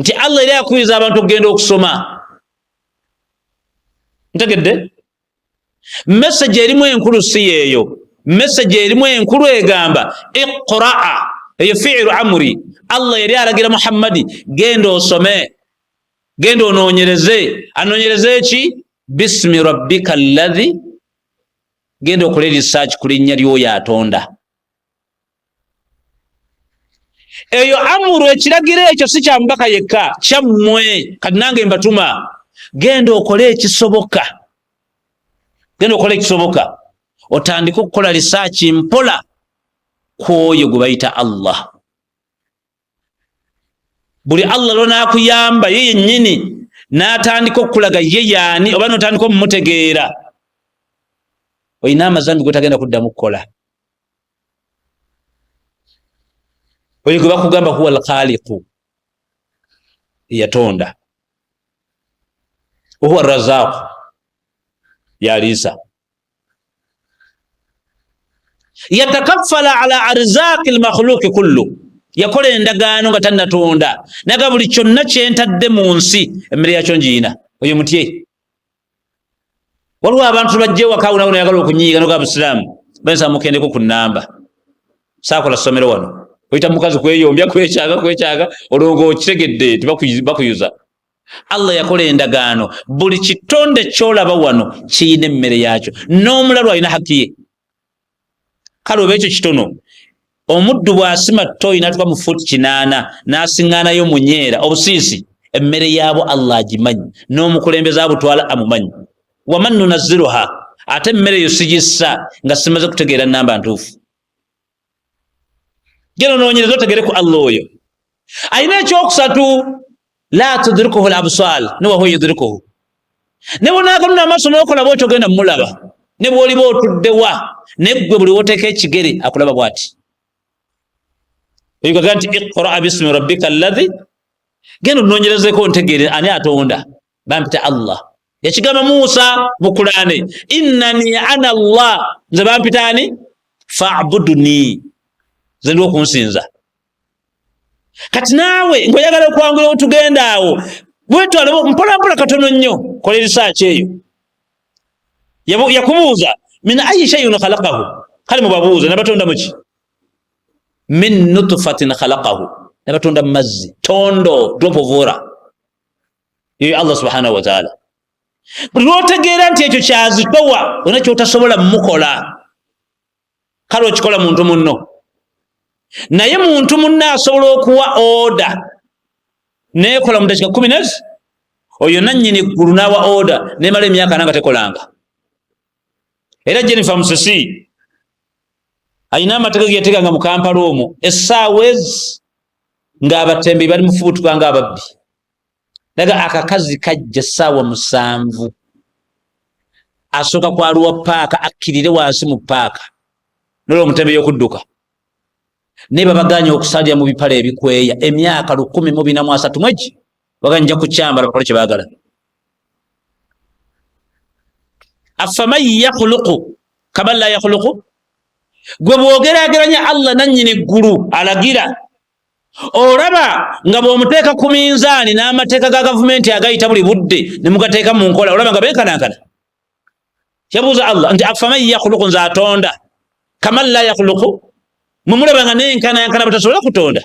nti Allah yali akuyiriza abantu okugenda okusoma ntegedde message erimu enkulu si yeeyo message erimu enkulu egamba iqra'a eyo fi'lu amri Allah yali alagira Muhammadi genda osome genda anoonyereze ki bismi rabbika alladhi genda okole research ku linnya ly'oyo atonda eyo amuru ekiragiro ekyo si kya mubaka yekka kyammwe kati nange mbatuma genda okole ekisoboka otandika okukola research mpola kwoyo gwe bayita Allah buli Allah lwonaakuyamba ye yennyini n'atandika okukulaga ye yaani oba n'otandika omumutegeera olina amazambi gotagenda kuddamu kukola oyo gwe bakugamba huwa alkhaliqu yatonda huwa razaqu yaliisa yatakaffala ala arzaqi almakhluqi kullu yakola endagaano nga tannatonda naga buli kyonna kyentadde mu nsi emmere yakyo ngiina oyo mutye waliwo abantu bajje waka unawuna yagala okunyiiga noga Abusiraamu bensa mukendeko ku nnamba saakola ssomero wano oyita mukazi kweyombya kwekyaga olongo okitegedde tibakuyuza. Allah yakola endagaano buli kitonde kyolaba wano kiyina emmere yakyo n'omulalu alina haki ye. Kale oba ekyo kitono omuddu bw'asima toyi natuka mu fuuti 8 n'asiŋŋaanayo munyeera obusiisi emmere yaabo Allah agimanyi n'omukulembeze abutwala amumanyi. Waman nunazziruha ate emmere eyo sigissa nga simaze kutegeera nnamba ntuufu. Geno noonyereza otegere ku Allah oyo. Ayina ekyokusatu la tudrikuhu al-absar ne wa huwa yudrikuhu. Ne bw'onaagaluna amaaso n'okola bw'otyo ogenda mulaba ne bw'oliba otuddewa ne ggwe buli woteeka ekigere akulaba bw'ati. Oyigaga nti iqra bismi rabbika alladhi genda onoonyerezeko ntegeere ani atonda bampita Allah. Yakigamba Musa mu Qur'ani innani ana Allah nze bampita ani fa'buduni nze ndi okunsinza. Kati naawe ng'oyagala okwangula otugenda awo bwetwala mpolampola katono nnyo kola research eyo. Yakubuuza min ayi shay'in khalaqahu kale mubabuuza nabatonda muki min nutfatin khalaqahu nabatonda mazzi tondo drop of water ye Allah subhanahu wa ta'ala. Buli lwotegeera nti ekyo kyazitowa olina kyotasobola mukola kale okikola muntu munno. Naye muntu munno asobola okuwa oda nekola mu dakiika 10 oyo nannyini eggulu n'awa oda nemala emyaka nanga tekolanga. Era Jennifer Musisi ayina amateeka ge yateganga mu Kampala omwo essaawa ezi ng'abatembi bali mu fubutuka ng'ababbi. Naga akakazi kajja essaawa 7 asooka kwaluwa paaka akkirire wansi mu paaka nolwo omutembe y'okudduka ne babaganya okusalira mu bipale ebikweya emyaka 143 mwegi baganja kukyambala bakole kye baagala. Afaman yakhluqu kaman la yakhluqu gwe bw'ogeraageranya Allah nannyini eggulu alagira olaba nga bw'omuteeka ku minzaani n'amateeka ga gavumenti agayita buli budde ne mugateeka mu nkola olaba nga benkanankana. Yabuuza Allah nti afaman yakhluqu nze atonda kaman la yakhluqu mwe mulaba nga nenkanankana batasobola kutonda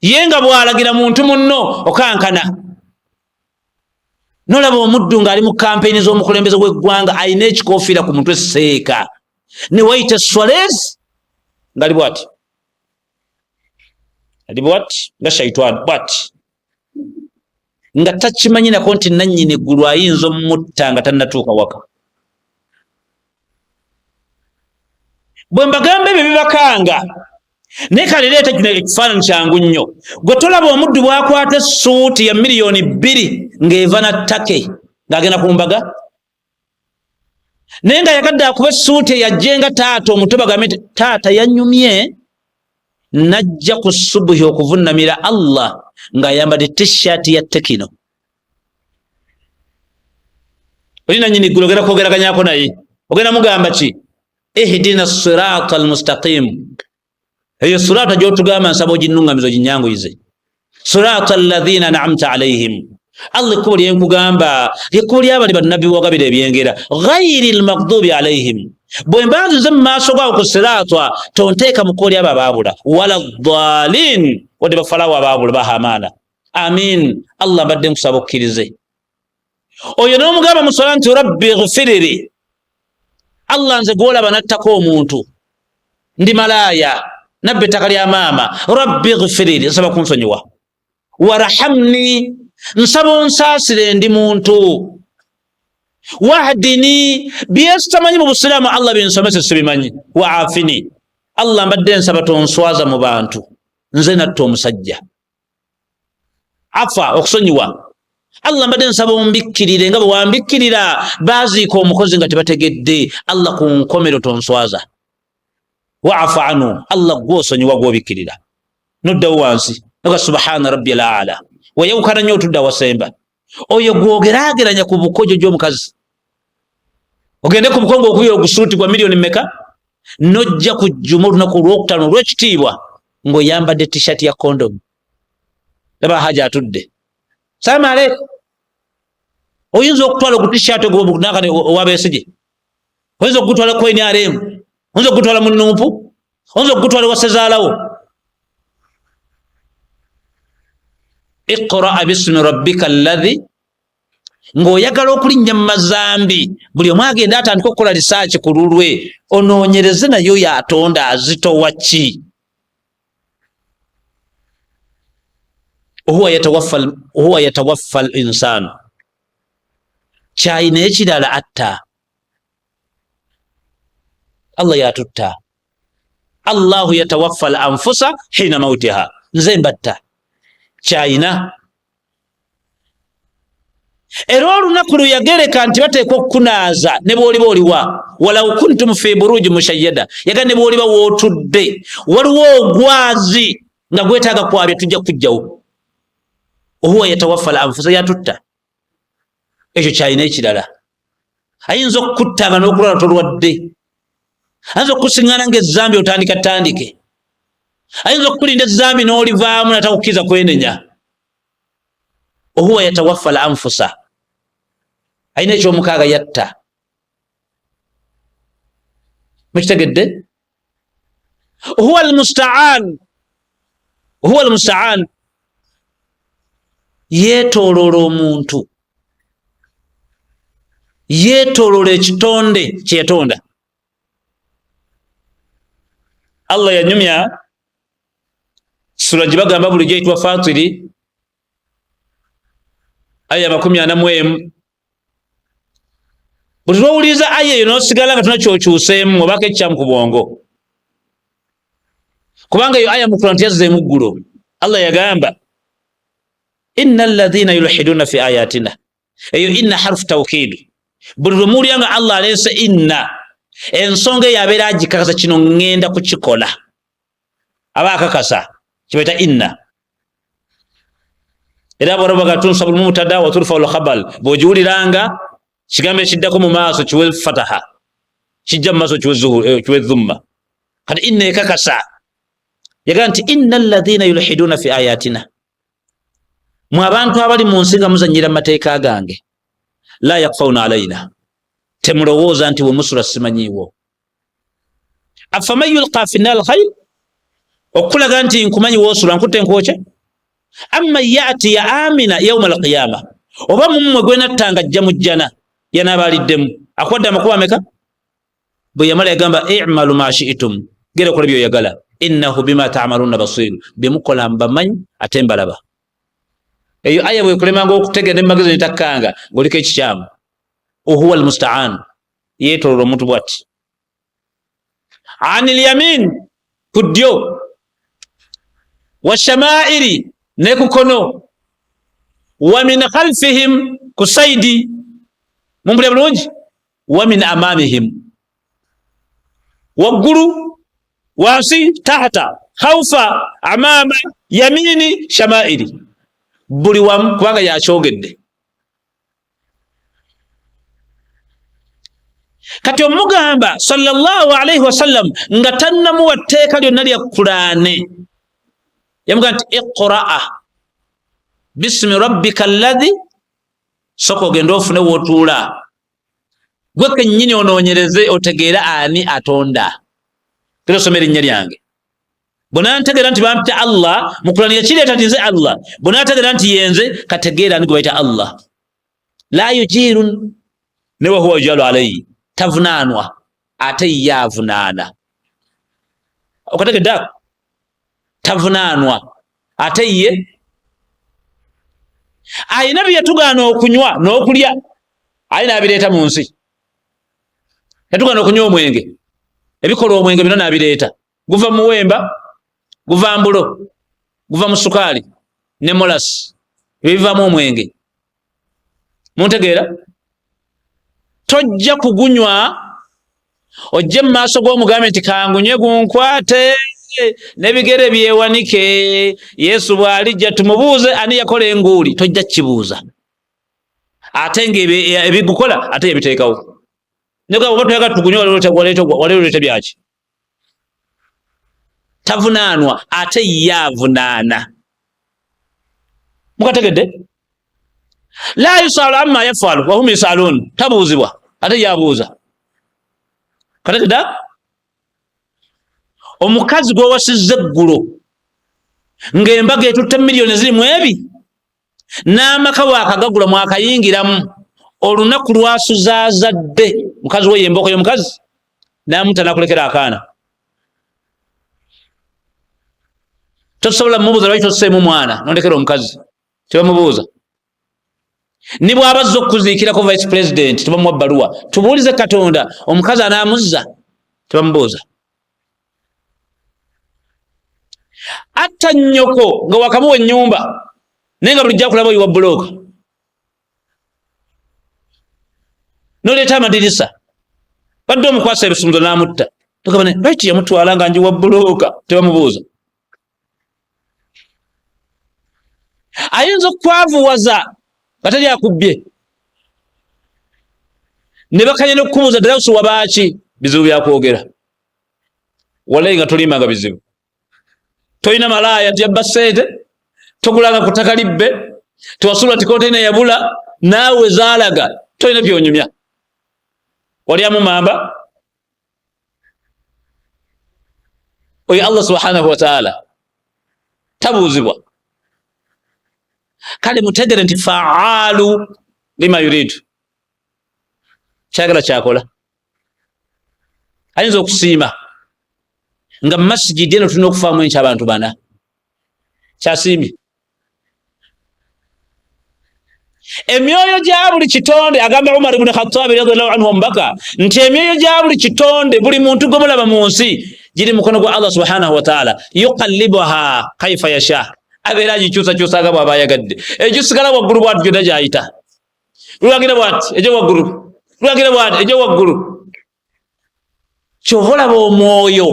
ye nga bw'alagira muntu munno okankana. Nolaba omuddu ng'ali mu kampeyini z'omukulembeze w'eggwanga ayina ekikoofiira ku mutwe seeka ne wayita Suarez ng'ali bw'ati nga shaitani bw'ati nga takimanyi nako nti nannyini eggulu ayinza omutta nga tannatuuka waka. Bwe mbagamba ebyo bibakanga naye kale leeta kino ekifaananyi kyangu nnyo. Gwe tolaba omuddu bw'akwata essuuti ya miliyoni 2 ng'eva na ttake ng'agenda ku mbaga naye nga yagadde akuba essuuti eyajjenga taata omuto bagambe nti taata yanyumye najja ku subuhi okuvunnamira Allah ng'ayambadde t-shirt ya Tekino. Oli nannyini ggulu ogenda kwogeraganyako naye ogenda mugamba ki ihdina sirata almustaqim. Eyo surata gy'otugamba nsaba oginnungamiza oginyanguyize. Surata alladhina an'amta alayhim. Allah ekkubo lye nkugamba lyekkubo ly'abali bannabbi b'owagabira ebyengera ghayri almaghdubi alayhim. Bwe mbanzize mu maaso gaawo ku sirata tonteeka mu kkubo ly'abo abaabula wala ddaalin wadde bafalawo abaabula bahamaana. Amin. Allah mbadde nkusaba okkirize. Oyo n'omugamba mu sola nti rabbi ghfirli. Allah nze gw'olaba nattako omuntu ndi malaaya nabba ettaka lya maama rabbi ghfirli nsaba kunsonyiwa warahamni nsaba onsaasire ndi muntu wahdini byesitamanyi mu busiraamu Allah binsomese sibimanyi waafini Allah mbadde nsaba tonswaza mu bantu nze natta omusajja afa okusonyiwa Allah mbadde nsaba ombikkirire nga bwe wambikkirira baaziika omukozi nga tebategedde Allah ku nkomero tonswaza wa'fu anhu Allah gw'osonyiwa gw'obikkirira noddawo wansi noga subhana rabbil aala wayawukana nnyo otudda wasemba oyo gw'ogeraageranya ku bukojo gy'omukazi ogende ku bukongo okuya ogusuuti gwa miliyoni mmeka nojja kujjuma olunaku olwokutaano olw'ekitiibwa ng'oyambadde t-shirt ya kondomu laba haja atudde salamu aleikum oyinza okutwala ku t-shirt nakane owabesije, oyinza okugutwala ku NRM, oyinza okugutwala mu Nuupu, oyinza okugutwala wa Sezaalawo. Iqra bismi rabbika alladhi, ng'oyagala okulinnya mu mazambi, buli omu agenda atandika okukola research ku lulwe, onoonyereze nayo yatonda azitowa ki. huwa yatawaffa al insanu, kyayina ekirala atta. Allah yatutta. Allahu yatawaffa al anfusa hina mautiha, nze mbatta kyayina. Era olunaku luyagereka nti bateekwa okukunaaza ne bw'oliba oliwa, walau kuntum fi buruji mushayyada, yaga ne bw'oliba wootudde waliwo ogwazi nga gwetaaga kwabya tujja kujjawo. Huwa yatawaffa al anfusa, yatutta. Ekyo kyayina ekirala. Ayinza okukuttanga n'okulala tolwadde, ayinza okukusiŋŋaana ng'ezzambi otandika ttandike, ayinza okukulinda ezzambi n'olivaamu natakukkiza kwenenya. Huwa yatawaffa al anfusa, ayina ekyomukaaga yatta. Mukitegedde? Huwa al musta'an, yeetooloola omuntu, yeetooloola ekitonde kye yatonda. Allah yanyumya sura gye bagamba bulijjo eyitibwa Fatiri, aya 41. Buli lwowuliriza aya eyo n'osigala nga tunakyokyuseemu obaako ekikyamu ku bwongo, kubanga eyo aya mu Qur'an teyazzeemu ggulo. Allah yagamba inna alladhina yulhiduna fi ayatina, eyo inna harfu tawkiid. Buli lwe muwulira nga Allah aleese inna, ensonga eyo abeera agikakasa, kino ŋŋenda kukikola, aba akakasa, kibaita inna. Era bw'arabaga tunsabu mubtada wa turfa al khabal, bw'ogiwuliranga kigambo ekiddako mu maaso kiwe fataha, kijja mu maaso kiwe dhumma. Kati inna ekakasa, yagaa nti inna alladhina yulhiduna fi ayatina, mwe abantu abali mu nsi nga muzannyira mu mateeka gange, la yakfawna alayna, temulowooza nti we musula simanyiiwo. Afaman yulqa fi nnaari khayr, okulaga nti nkumanyi woosula nkutte nkwokya. Amma yati ya amina yawma alqiyama, oba mumwe gwe nattanga ajja mu jjana yanaaba aliddemu, akwadde amakuba ameka? Bwe yamala yagamba i'malu ma shi'tum, gera okola by'oyagala, innahu bima ta'maluna basir, bye mukola mbamanyi ate mbalaba. Eyo aya bwe kulemanga okutegeera emagezi ne takkanga ng'oliko ekikyamu. Huwa almusta'an, yeetooloola omuntu bw'ati. Anil yamin, ku ddyo, wa shamaa'iri, ne ku kono, wa min khalfihim, ku sayidi, mumpulya bulungi, wa min amamihim, waggulu, wansi, tahta, khawfa, amama, yamini, shamaa'iri, buli wamu, kubanga yakyogedde. Kati omugamba sallallahu alayhi wasallam nga tannamuwa tteeka lyonna lya Qur'ani, yamugamba nti iqra'a bismi rabbika alladhi, soko ogenda ofune wootuula, gwe kennyini onoonyereze otegeera ani atonda. Kera osoma erinnya lyange. Bw'onantegeera nti bampita Allah, mu Qur'ani yakireeta nti nze Allah, bw'onantegeera nti yenze, kategeera ani gwe bayita Allah. La yujirun ne wa huwa yujalu alayhi, tavunaanwa ate ye avunaana. Okategedde ako? Tavunaanwa ate ye ayina bye yatugaana okunywa n'okulya, ali n'abireeta mu nsi. Yatugaana okunywa omwenge, ebikola omwenge byonna n'abireeta. Guva mu muwemba, guva mbulo, guva mu sukaali ne molasi, ebyo bivaamu omwenge. Muntegeera? Tojja kugunywa ojje mu maaso g'omugambe nti kangunywe gunkwate n'ebigere byewanike, Yesu bw'alijja tumubuuze ani yakola enguuli, tojja kibuuza. Ate nga ebigukola ate yebiteekawo. Negaba oba toyagala tugunywe waleeta byaki? Tavunaanwa ate ye avunaana. Mukategedde? la yusalu amma yafalu wa hum yusalun tabuzibwa ate yabuuza kategeda omukazi gwe wasizza eggulo ng'embaga etutte miliyoni ziri mu ebi n'amaka waakagagula mwakayingiramu olunaku lwasuzaazadde mukazi we yemboko y'omukazi n'amuta nakulekera akaana tosobola mumubuuza lwaki toseemu mwana nondekera omukazi tebamubuuza ni bw'abazza okuziikirako vice president tebamuwa bbaluwa tubuulize katonda omukazi anaamuzza tebamubuuza atta nnyoko nga wakamuwa ennyumba naye nga bulijjo akulaba oyiwa bbulooka noleeta amadirisa badde omukwasa ebisumzo n'amutta togabane lwaki yamutwala nga njiwa bbulooka tebamubuuza ayinza okwavuwaza nga tali akubbye ne bakanya n'okukubuuza ddala osuwa baaki bizibu byakwogera walayi nga tolimanga bizibu tolina malaaya nti yabba ssente togulanga ku ttaka libbe tewasula ti konteyina yabula naawe zaalaga tolina byonyumya walyamu mamba oyo Allah subhanahu wa ta'ala tabuuzibwa kale mutegere nti fa'alu lima yuridu kyagala kyakola ayinza okusiima nga masjidi eno tulina okufaamu enkya abantu bana kyasiimye emyoyo gya buli kitonde agamba Umar ibn Khattab radhiyallahu anhu omubaka nti emyoyo gya buli kitonde buli muntu gwe mulaba mu nsi giri mukono gwa Allah subhanahu wa ta'ala yuqallibuha kaifa yasha abeera agikyusakyusa nga bw'aba ayagadde egisigala waggulu bw'ati gyonna gy'ayita lulagira bw'ati egyo waggulu lulagira bw'ati egyo waggulu kyova olaba omwoyo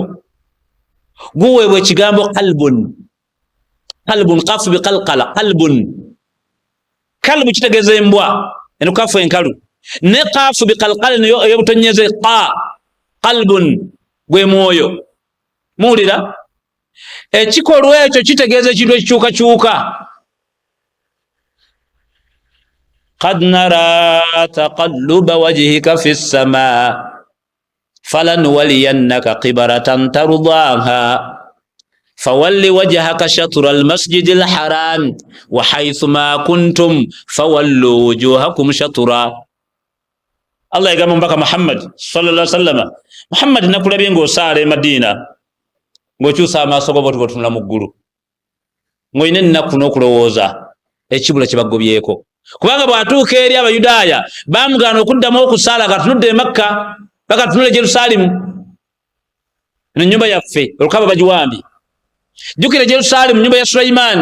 guweebwa ekigambo qalbun kafu biqalqala qalbun kalbu kitegeeza embwa eno kafu enkalu ne kafu biqalqala ey'obutonyeze qalbun gwe mwoyo muwulira ekikolwa ekyo kitegeeza ekintu ekikyukakyuka qad nara taqalluba wajhika fi ssamaa falanuwaliyannaka qibaratan tardaha fawalli wajhaka shatra almasjidi alharam wa haythu ma kuntum fawallu wujuhakum shatra Allah yagamba mbaka Muhammad sallallahu alaihi wasallam Muhammad nakulabye ng'osaala e Madina ng'okyusa amaaso go botunula mu ggulu ng'olina ennaku n'okulowooza ekibula kye bagobyeko kubanga bw'atuuka eri Abayudaaya baamugaana okuddamu okusaala gatunudde e Makka bagatunula e Jerusalemu eno ennyumba yaffe olukaba bagiwambye jjukira e Jerusalemu nnyumba ya Sulaiman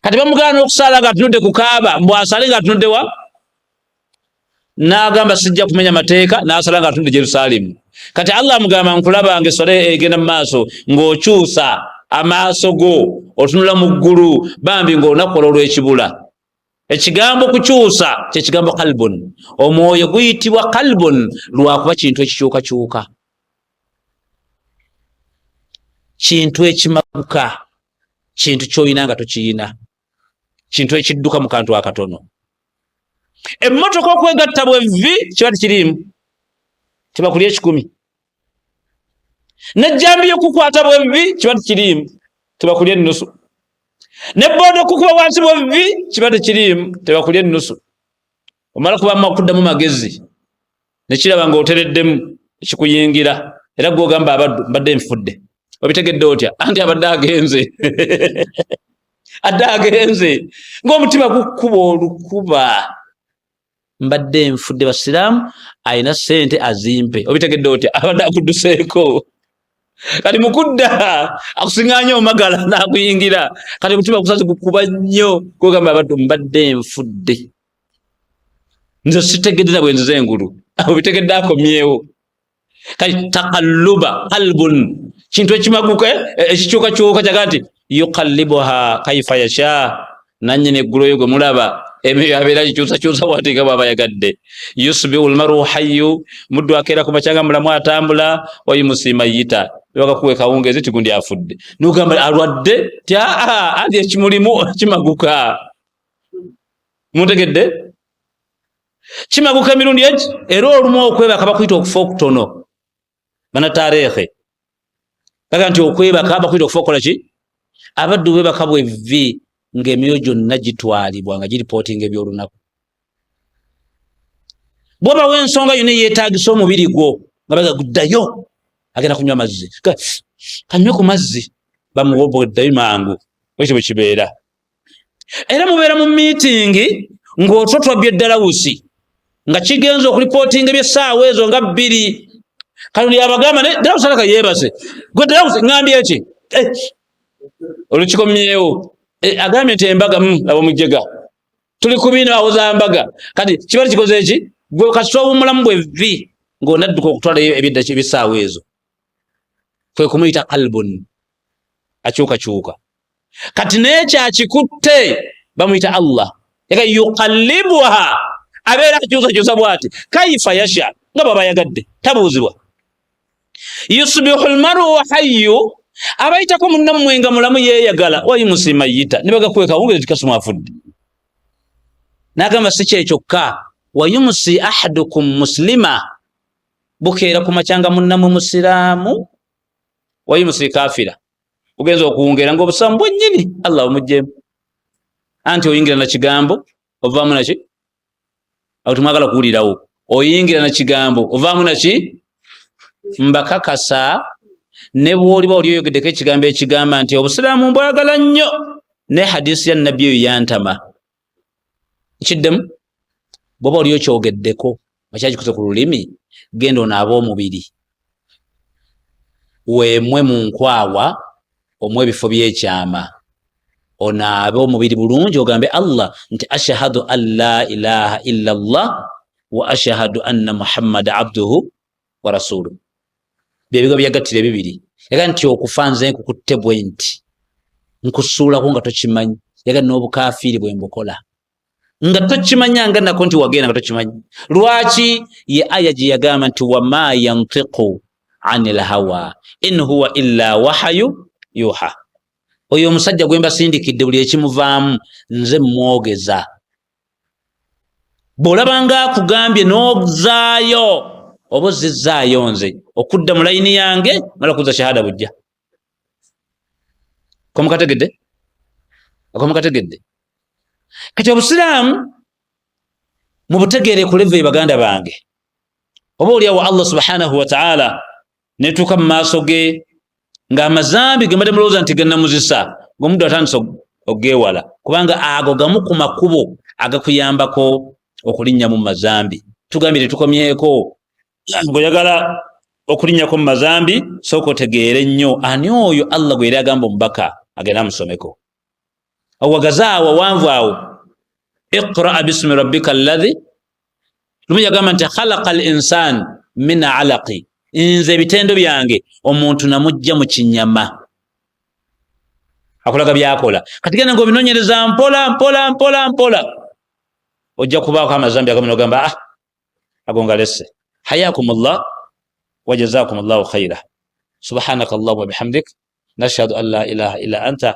kati bamugaana okusaala ng'atunudde ku Kaaba mbw'asale ng'atunudde wa n'agamba sijja kumenya mateeka n'asala ng'atunudde Jerusalemu kati Allah amugamba nkulaba ng'essala egenda mu maaso ng'okyusa amaaso go otunula mu ggulu bambi ng'olunakukola olw'ekibula ekigambo kukyusa kye kigambo qalbun omwoyo guyitibwa qalbun lwakuba kintu ekikyukakyuka kintu ekimaguka kintu ky'olina nga tokiyina kintu ekidduka mu kantu akatono emmotoka okwegatta bwevvi kiba tekiriimu tebakulya 10 nejjambi yokukwata bwevvi kiba tekiriimu tebakulya ennusu nebooda okukuba wansi bwevvi kiba tekiriimu tebakulya ennusu omala kubamu okuddamu magezi nekiraba ng'otereddemu ekikuyingira era gwogamba abaddu mbadde nfudde obitegedde otya anti abadde agenze adde agenze ng'omutima gukkuba olukuba mbadde nfudde basiraamu ayina ssente azimpe obitegedde otya abadde akudduseeko kati mukudda akusiŋŋaanya omagala n'akuyingira kati omutima gusaze gukuba nnyo gwogamba abaddu mbadde nfudde nze sitegedde na bwe nzize engulu obitegedde akomyewo kati taqalluba qalbun kintu ekimaguka ekikyukakyuka kyaga nti yuqallibuha kaifa yasha nannyini eggulu oyo gwe mulaba emyoyo abeera gikyusakyusa bw'ati nga bw'aba yagadde yusbihu almaru hayyu muddu akeera ku makyanga mulamu atambula wayumusi mayita bakakuwe kawungeezi ti gundi afudde n'ogamba alwadde ti anti ekimulimu kimaguka mutegedde kimaguka emirundi egi era olumu okwebaka bakuyita okufa okutono banatarehe baga nti okwebaka bakuyita okufa okukola ki abaddu bebaka bwevi ng'emyoyo gyonna gitwalibwa nga giripootinga ebyolunaku bwobawo ensonga yonna yeetagisa omubiri gwo nga baga guddayo agenda kunywa mazzi kanywe ku mazzi bamuwoboddayo mangu ekyo bwe kibeera era mubeera mu miitingi ng'ototwa by'eddalawusi nga kigenza okulipootinga ebyessaawa ezo nga 2 kalundi abagamba dalawusi alaka yeebase gwe dalawusi ngambye eki olukikomyewo agambye nti embaga abomujega tuli kubiina awo za mbaga kati kiba kikoze eki gwe kasita obumulamu bwevi ng'onadduka okutwalayo ebyessaawa ezo kwe kumuyita kalbun akyukakyuka kati nekyakikutte bamuyita Allah eka yuqallibuha abeera akyusakyusa bwati kaifa yasha nga baba yagadde tabuuzibwa yusbihu almaru hayyu abayitako munnammwe nga mulamu yeeyagala wayimusi mayita ne bagakweka wongere tikasuma afudde n'agamba si kyekyokka wayumusi ahadukum muslima bukeera ku makyanga munnammwe musiraamu wayimusi kafira ugenza okuwungera ng'obusamu bwennyini Allah omugjeemu anti oyingira na kigambo ovaamu naki awo tumwagala kuwulirawo oyingira na kigambo ovaamu naki mbakakasa ne bw'oliba oli oyogeddeko ekigambo ekigamba nti obusiraamu mbwagala nnyo ne hadisi ya nabbi eyo yantama kiddemu bw'oba oli okyogeddeko makyakikoze ku lulimi genda onaaba omubiri weemwe mu nkwawa omwe ebifo by'ekyama onaabe omubiri bulungi ogambe Allah nti ashhadu an la ilaha illa Allah wa ashhadu anna Muhammada abduhu wa rasuluhu byebigo byagattire bibiri yaga nti okufa nze nkukutte bwe nti nkusuulako nga tokimanyi yaga n'obukafiiri bwe mbukola nga tokimanyanga nako nti wagenda nga tokimanyi lwaki ye aya gye yagamba nti wama yantiqu anil hawa in huwa illa wahayu yuha oyo omusajja gwe mbasindikidde buli ekimuvaamu nze mwogeza bw'olabanga akugambye n'ozaayo oba ozizzaayo nze okudda mu layini yange mala kuza shahada bujja komukategedde kati obusiraamu mubutegeere ku level baganda bange oba oliawo Allah subhanahu wa ta'ala netuuka mu maaso ge ng'amazambi ge mbadde mulowooza nti gannamuzisa ng'omuddu atandise ogeewala kubanga ago gamu ku makubo agakuyambako okulinnya mu mazambi tugambye tetukomyeko ng'oyagala okulinnyako mu mazambi sooka otegeere nnyo ani oyo Allah gwe yali agamba omubaka agenda amusomeko awagazaawo wanvu awo iqra bismi rabbika alladhi lumu yagamba nti khalaqa al insan min alaqi nze ebitendo byange omuntu namujja mu kinyama akolaga byakola kati genda ng'obinoonyereza mpola ojja kubaako amazambi agamu n'ogamba ago ngalesse hayakumullah wa jazakumullahu khaira subhanaka allahumma bihamdik nashhadu an la ilaha illa anta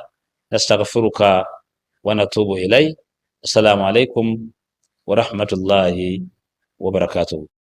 nastaghfiruka wa natubu ilay assalamu alaikum wa rahmatullahi wa barakatuh